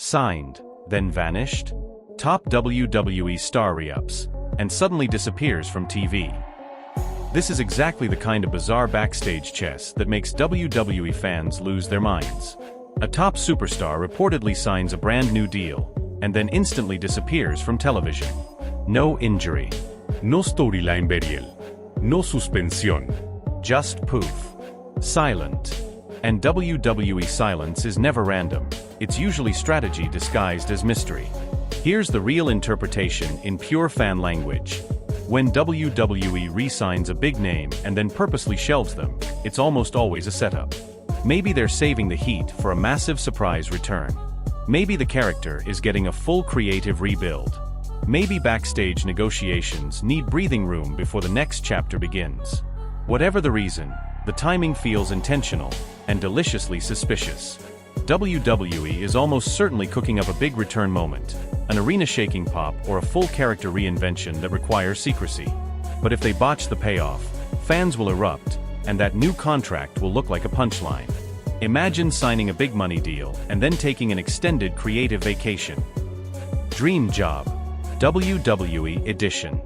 Signed, then vanished? Top WWE star re-ups, and suddenly disappears from TV. This is exactly the kind of bizarre backstage chess that makes WWE fans lose their minds. A top superstar reportedly signs a brand new deal, and then instantly disappears from television. No injury. No storyline burial. No suspensión. Just poof. Silent. And WWE silence is never random. It's usually strategy disguised as mystery. Here's the real interpretation in pure fan language. When WWE re-signs a big name and then purposely shelves them, it's almost always a setup. Maybe they're saving the heat for a massive surprise return. Maybe the character is getting a full creative rebuild. Maybe backstage negotiations need breathing room before the next chapter begins. Whatever the reason, the timing feels intentional and deliciously suspicious. WWE is almost certainly cooking up a big return moment, an arena-shaking pop or a full character reinvention that requires secrecy. But if they botch the payoff, fans will erupt, and that new contract will look like a punchline. Imagine signing a big money deal and then taking an extended creative vacation. Dream Job. WWE Edition.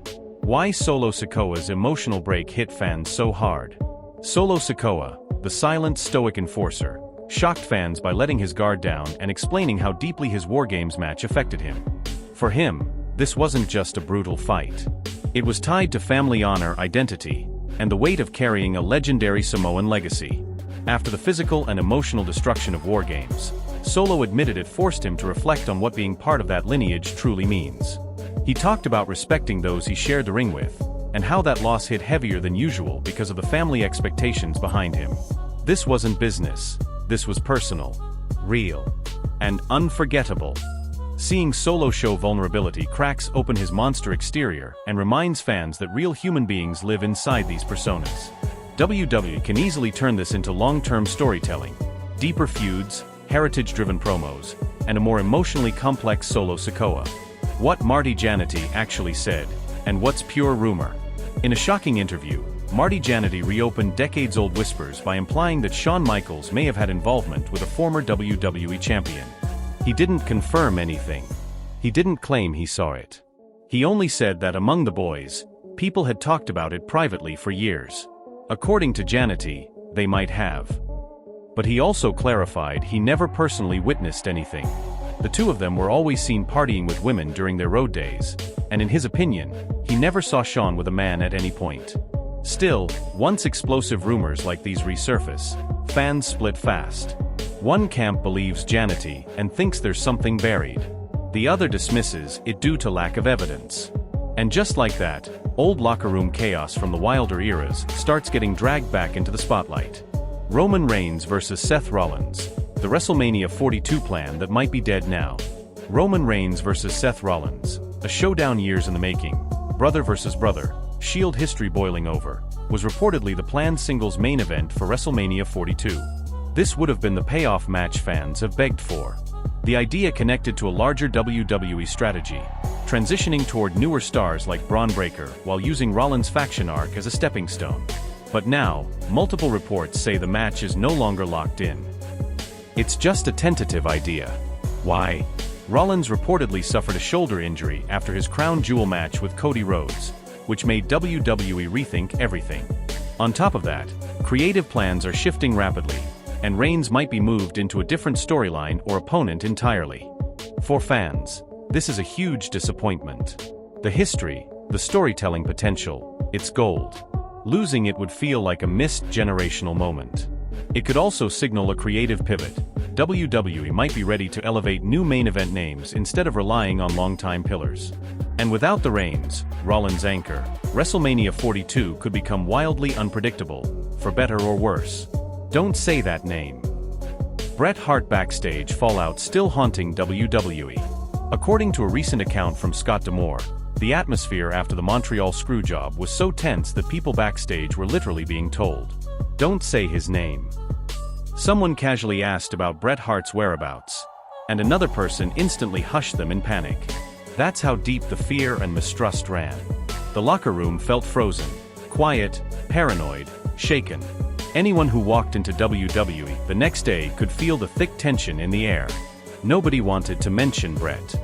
Why Solo Sikoa's emotional break hit fans so hard? Solo Sikoa, the silent, stoic enforcer, shocked fans by letting his guard down and explaining how deeply his War Games match affected him. For him, this wasn't just a brutal fight. It was tied to family honor, identity, and the weight of carrying a legendary Samoan legacy. After the physical and emotional destruction of War Games, Solo admitted it forced him to reflect on what being part of that lineage truly means. He talked about respecting those he shared the ring with, and how that loss hit heavier than usual because of the family expectations behind him. This wasn't business. This was personal, real, and unforgettable. Seeing Solo show vulnerability cracks open his monster exterior and reminds fans that real human beings live inside these personas. WWE can easily turn this into long-term storytelling, deeper feuds, heritage-driven promos, and a more emotionally complex Solo Sikoa. What Marty Jannetty actually said, and what's pure rumor. In a shocking interview, Marty Jannetty reopened decades-old whispers by implying that Shawn Michaels may have had involvement with a former WWE champion. He didn't confirm anything. He didn't claim he saw it. He only said that among the boys, people had talked about it privately for years. According to Jannetty, they might have. But he also clarified he never personally witnessed anything. The two of them were always seen partying with women during their road days, and in his opinion, he never saw Shawn with a man at any point. Still, once explosive rumors like these resurface, fans split fast. One camp believes Jannetty and thinks there's something buried. The other dismisses it due to lack of evidence. And just like that, old locker room chaos from the wilder eras starts getting dragged back into the spotlight. Roman Reigns versus Seth Rollins, the WrestleMania 42 plan that might be dead now. Roman Reigns versus Seth Rollins, a showdown years in the making, brother versus brother, Shield history boiling over, was reportedly the planned singles main event for WrestleMania 42. This would have been the payoff match fans have begged for. The idea connected to a larger WWE strategy, transitioning toward newer stars like Braun Breaker while using Rollins' faction arc as a stepping stone. But now, multiple reports say the match is no longer locked in. It's just a tentative idea. Why? Rollins reportedly suffered a shoulder injury after his crown jewel match with Cody Rhodes, which made WWE rethink everything. On top of that, creative plans are shifting rapidly, and Reigns might be moved into a different storyline or opponent entirely. For fans, this is a huge disappointment. The history, the storytelling potential, it's gold. Losing it would feel like a missed generational moment. It could also signal a creative pivot. WWE might be ready to elevate new main event names instead of relying on longtime pillars. And without the Reigns, Rollins anchor, WrestleMania 42 could become wildly unpredictable, for better or worse. Don't say that name. Bret Hart backstage fallout still haunting WWE. According to a recent account from Scott D'Amore, the atmosphere after the Montreal Screwjob was so tense that people backstage were literally being told, "Don't say his name." Someone casually asked about Bret Hart's whereabouts, and another person instantly hushed them in panic. That's how deep the fear and mistrust ran. The locker room felt frozen, quiet, paranoid, shaken. Anyone who walked into WWE the next day could feel the thick tension in the air. Nobody wanted to mention Brett.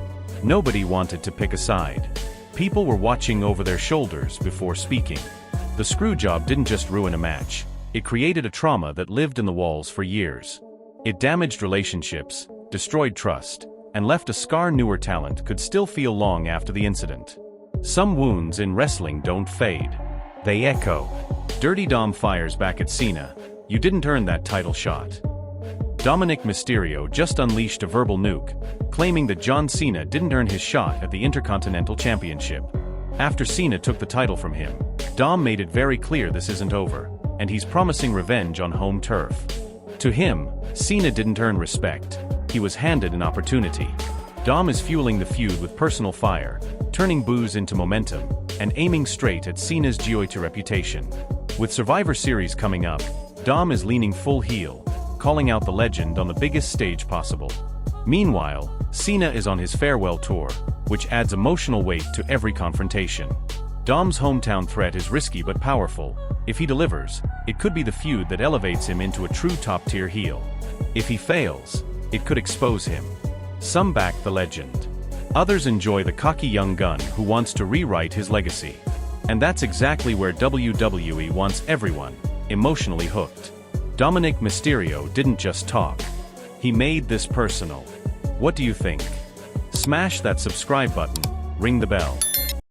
Nobody wanted to pick a side. People were watching over their shoulders before speaking. The screwjob didn't just ruin a match. It created a trauma that lived in the walls for years. It damaged relationships, destroyed trust, and left a scar newer talent could still feel long after the incident. Some wounds in wrestling don't fade. They echo. Dirty Dom fires back at Cena. You didn't earn that title shot. Dominic Mysterio just unleashed a verbal nuke, claiming that John Cena didn't earn his shot at the Intercontinental Championship. After Cena took the title from him, Dom made it very clear this isn't over, and he's promising revenge on home turf. To him, Cena didn't earn respect. He was handed an opportunity. Dom is fueling the feud with personal fire, turning boos into momentum, and aiming straight at Cena's G.O.T. reputation. With Survivor Series coming up, Dom is leaning full heel, calling out the legend on the biggest stage possible. Meanwhile, Cena is on his farewell tour, which adds emotional weight to every confrontation. Dom's hometown threat is risky but powerful. If he delivers, it could be the feud that elevates him into a true top-tier heel. If he fails, it could expose him. Some back the legend. Others enjoy the cocky young gun who wants to rewrite his legacy. And that's exactly where WWE wants everyone, emotionally hooked. Dominic Mysterio didn't just talk. He made this personal. What do you think? Smash that subscribe button, ring the bell.